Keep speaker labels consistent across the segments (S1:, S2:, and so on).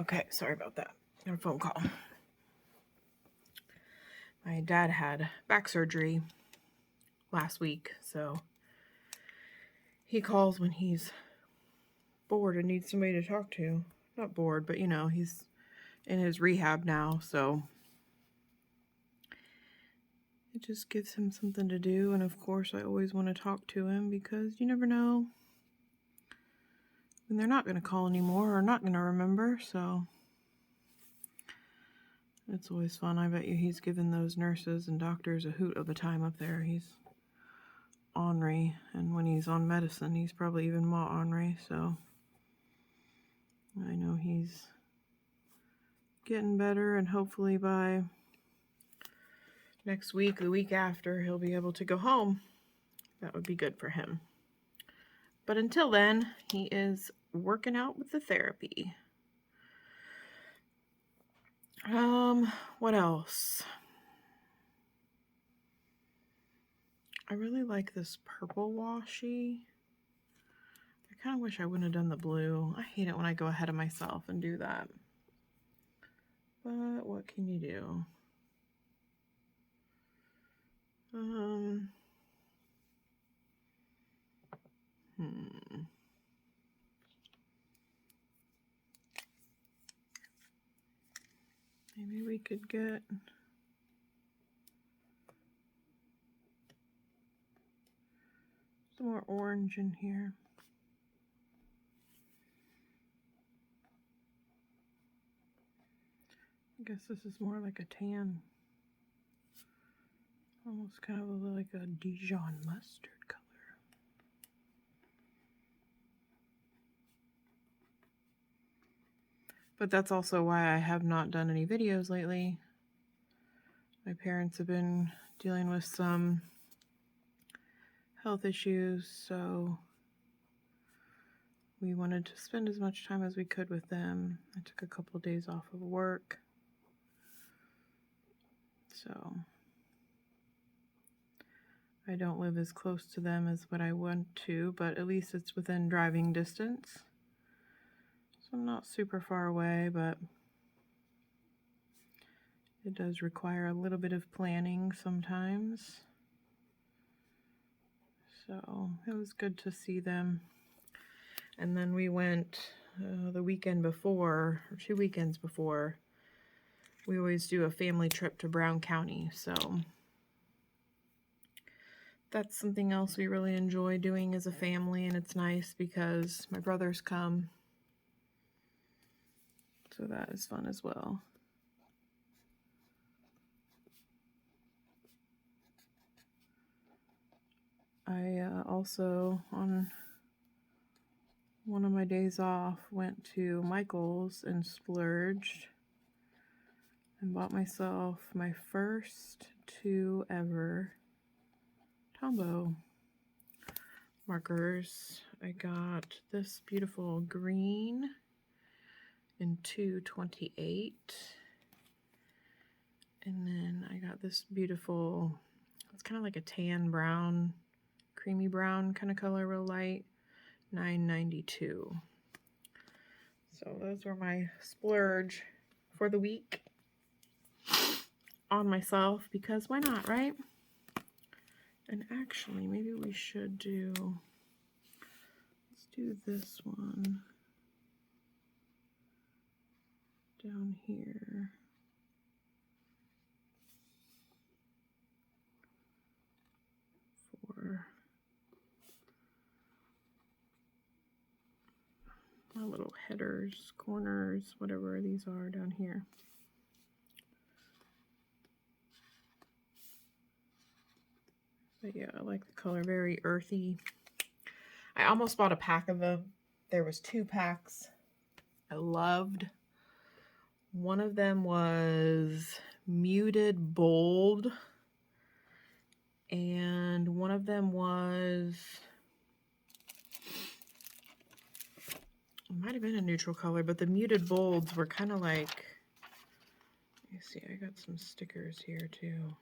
S1: Okay, sorry about that. Got a phone call. My dad had back surgery last week, so he calls when he's bored and needs somebody to talk to. Not bored, but he's in his rehab now, so it just gives him something to do. And of course, I always want to talk to him because you never know when they're not going to call anymore or not going to remember, so it's always fun. I bet you he's given those nurses and doctors a hoot of a time up there. He's ornery, and when he's on medicine, he's probably even more ornery, so I know he's getting better, and hopefully by next week, the week after, he'll be able to go home. That would be good for him. But until then, he is working out with the therapy. What else? I really like this purple washi. I kind of wish I wouldn't have done the blue. I hate it when I go ahead of myself and do that. But what can you do? Maybe we could get some more orange in here. I guess this is more like a tan. Almost kind of like a Dijon mustard color. But that's also why I have not done any videos lately. My parents have been dealing with some health issues, so we wanted to spend as much time as we could with them. I took a couple of days off of work. So I don't live as close to them as what I want to, but at least it's within driving distance. So I'm not super far away, but it does require a little bit of planning sometimes. So it was good to see them. And then we went the weekend before, or 2 weekends before. We always do a family trip to Brown County, so that's something else we really enjoy doing as a family, and it's nice because my brothers come, so that is fun as well. I also, on one of my days off, went to Michael's and splurged and bought myself my first 2 ever Tombow markers. I got this beautiful green in 228, and then I got this beautiful, it's kind of like a tan brown, creamy brown kind of color, real light, 992. So those were my splurge for the week on myself, because why not, right? And actually, maybe we should let's do this one down here. For my little headers, corners, whatever these are down here. But yeah, I like the color, very earthy. I almost bought a pack of them. There was 2 packs I loved. One of them was muted bold, and one of them was, it might have been a neutral color, but the muted bolds were kind of like, let me see, I got some stickers here too.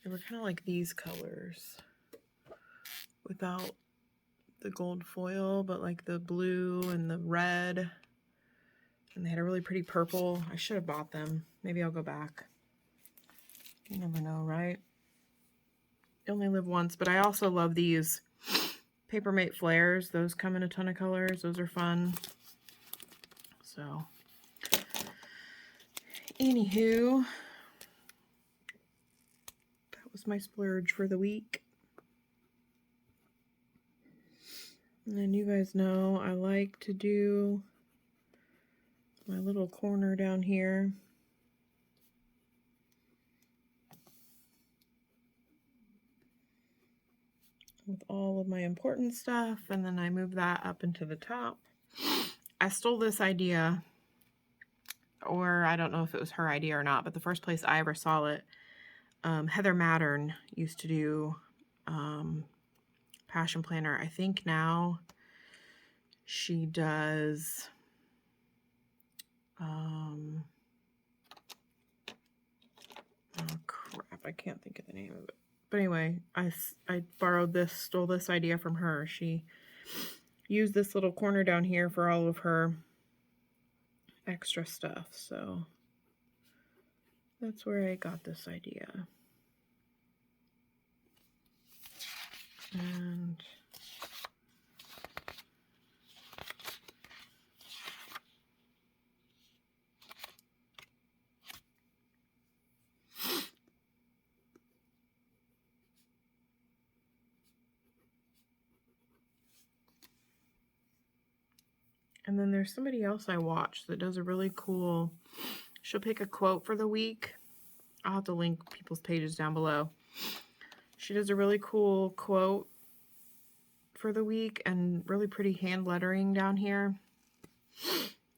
S1: They were kind of like these colors without the gold foil, but like the blue and the red. And they had a really pretty purple. I should have bought them. Maybe I'll go back. You never know, right? You only live once. But I also love these Papermate flares. Those come in a ton of colors. Those are fun. So, anywho, that was my splurge for the week. And then you guys know I like to do my little corner down here. With all of my important stuff, and then I move that up into the top. I stole this idea, or I don't know if it was her idea or not, but the first place I ever saw it, Heather Mattern used to do Passion Planner. I think now she does oh crap, I can't think of the name of it. But anyway, I borrowed this, stole this idea from her. She used this little corner down here for all of her extra stuff. So that's where I got this idea. And then there's somebody else I watch that does a really cool, she'll pick a quote for the week. I'll have to link people's pages down below. She does a really cool quote for the week and really pretty hand lettering down here.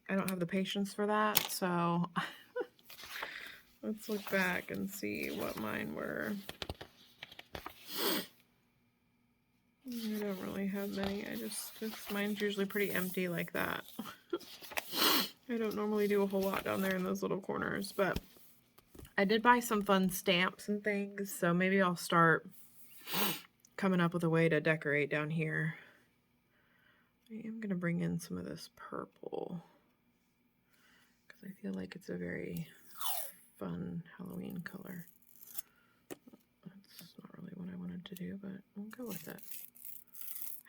S1: I don't have the patience for that, so let's look back and see what mine were. I don't really have many. Mine's usually pretty empty like that. I don't normally do a whole lot down there in those little corners, but I did buy some fun stamps and things, so maybe I'll start coming up with a way to decorate down here. I am going to bring in some of this purple because I feel like it's a very fun Halloween color. That's not really what I wanted to do, but I'll go with it.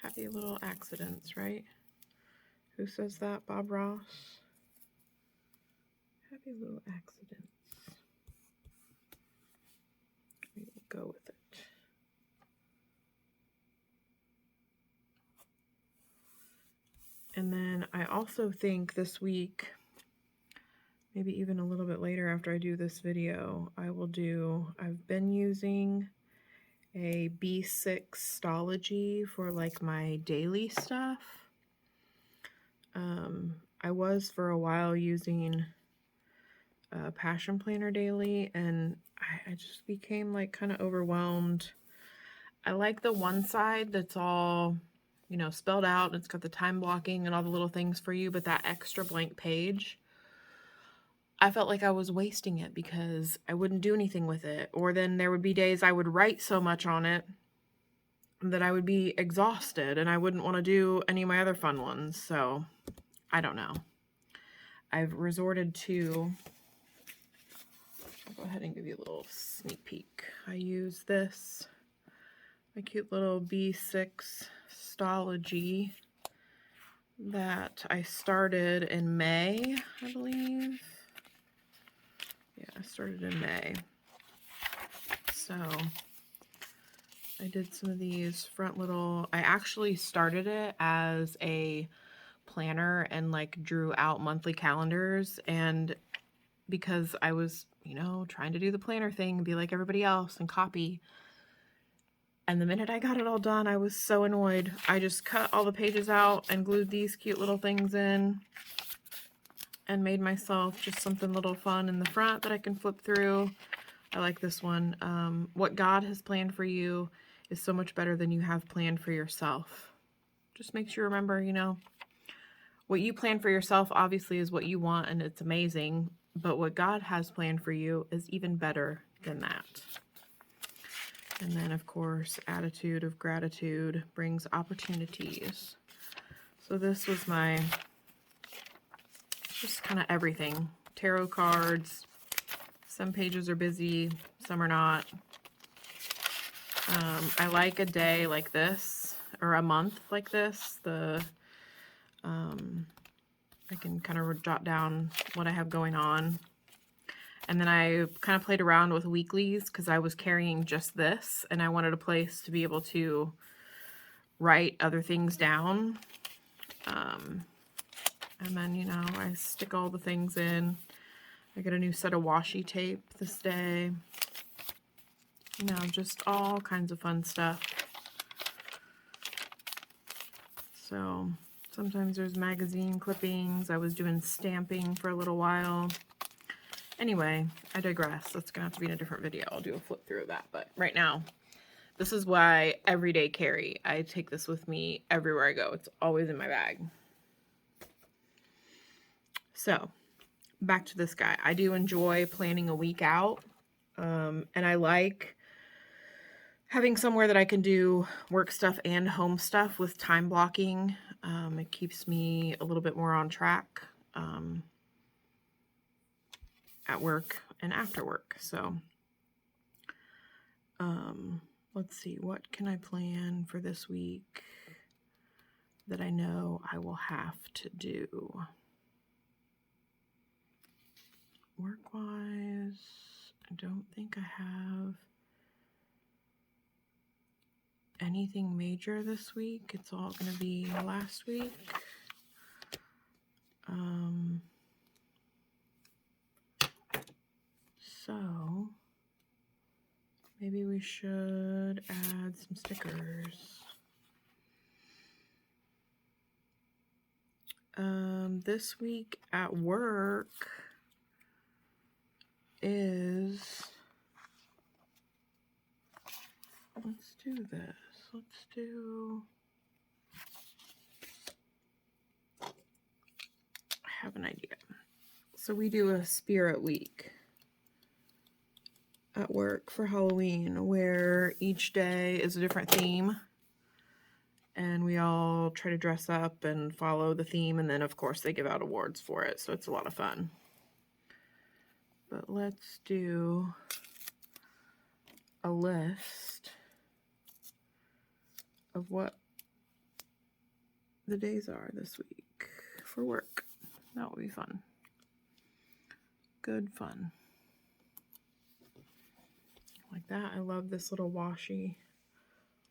S1: Happy little accidents, right? Who says that? Bob Ross? Happy little accidents. We will go with it. And then I also think this week, maybe even a little bit later after I do this video, I've been using a B6 Stalogy for like my daily stuff. I was for a while using Passion Planner daily, and I just became like kind of overwhelmed. I like the one side that's all, you know, spelled out, and it's got the time blocking and all the little things for you, but that extra blank page, I felt like I was wasting it because I wouldn't do anything with it. Or then there would be days I would write so much on it that I would be exhausted and I wouldn't want to do any of my other fun ones. So I don't know. I've resorted to, I'll go ahead and give you a little sneak peek. I use this, my cute little B6 Stalogy that I started in May, I believe. Yeah, I started in May. So I did some of these front little, I actually started it as a planner and like drew out monthly calendars, and because I was, you know, trying to do the planner thing and be like everybody else and copy. And the minute I got it all done, I was so annoyed. I just cut all the pages out and glued these cute little things in and made myself just something little fun in the front that I can flip through. I like this one. What God has planned for you is so much better than you have planned for yourself. Just makes you remember, you know, what you plan for yourself obviously is what you want and it's amazing, but what God has planned for you is even better than that. And then, of course, attitude of gratitude brings opportunities. So this was my, just kind of everything. Tarot cards. Some pages are busy, some are not. I like a day like this, or a month like this. I can kind of jot down what I have going on. And then I kind of played around with weeklies because I was carrying just this and I wanted a place to be able to write other things down. And then, you know, I stick all the things in. I get a new set of washi tape this day. You know, just all kinds of fun stuff. So sometimes there's magazine clippings. I was doing stamping for a little while. Anyway, I digress. That's going to have to be in a different video. I'll do a flip through of that. But right now, this is why everyday carry. I take this with me everywhere I go. It's always in my bag. So, back to this guy. I do enjoy planning a week out. And I like having somewhere that I can do work stuff and home stuff with time blocking. It keeps me a little bit more on track. At work and after work. So let's see, what can I plan for this week that I know I will have to do? Work-wise, I don't think I have anything major this week. It's all going to be last week. So maybe we should add some stickers. This week at work is, let's do this. Let's do, I have an idea. So we do a spirit week at work for Halloween where each day is a different theme. And we all try to dress up and follow the theme. And then, of course, they give out awards for it. So it's a lot of fun. But let's do a list of what the days are this week for work. That will be fun. Good fun. Like that. I love this little washi.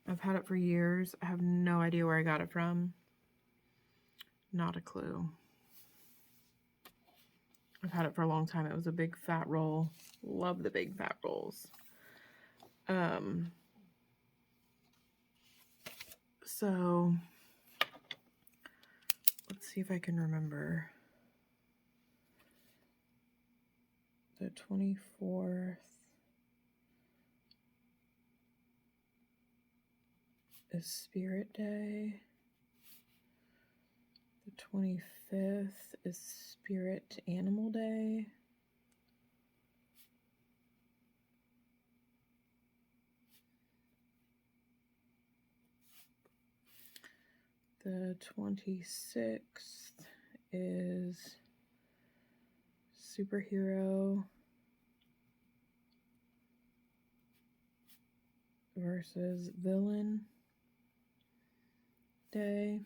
S1: I've had it for years. I have no idea where I got it from. Not a clue. I've had it for a long time. It was a big fat roll. Love the big fat rolls. So let's see if I can remember. The 24th is Spirit Day. The 25th is Spirit Animal Day. The 26th is Superhero versus Villain Day.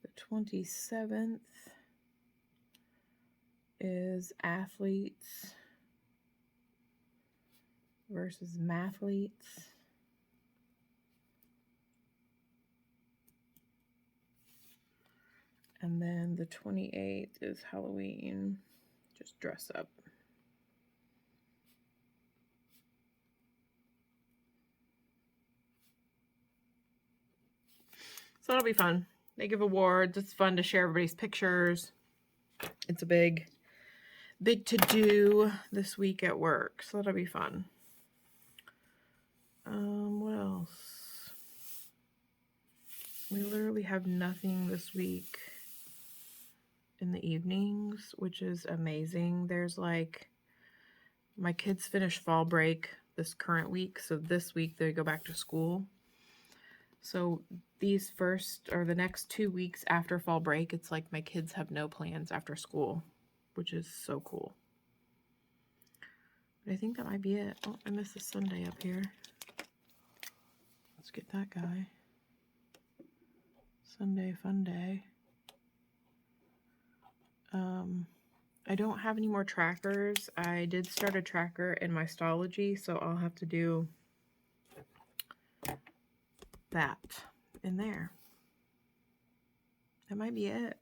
S1: The 27th is Athletes versus Mathletes. And then the 28th is Halloween. Just dress up. So that'll be fun. They give awards. It's fun to share everybody's pictures. It's a big to-do this week at work. So that'll be fun. What else? We literally have nothing this week in the evenings, which is amazing. There's like, my kids finish fall break this current week. So this week they go back to school. So these first or the next 2 weeks after fall break, it's like my kids have no plans after school, which is so cool. But I think that might be it. Oh, I missed a Sunday up here. Let's get that guy. Sunday fun day. I don't have any more trackers. I did start a tracker in my Stology, so I'll have to do that in there. That might be it.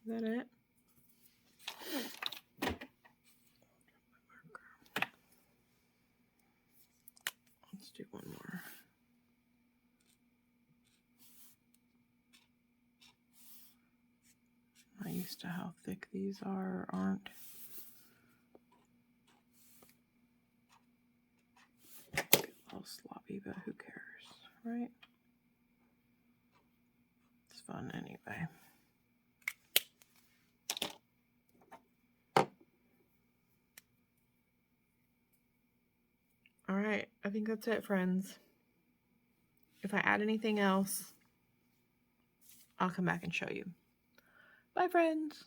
S1: Is that it? Let's do one more. Not used to how thick these are or aren't. A little sloppy, but who cares, right? It's fun anyway. All right, I think that's it, friends. If I add anything else, I'll come back and show you. Bye, friends.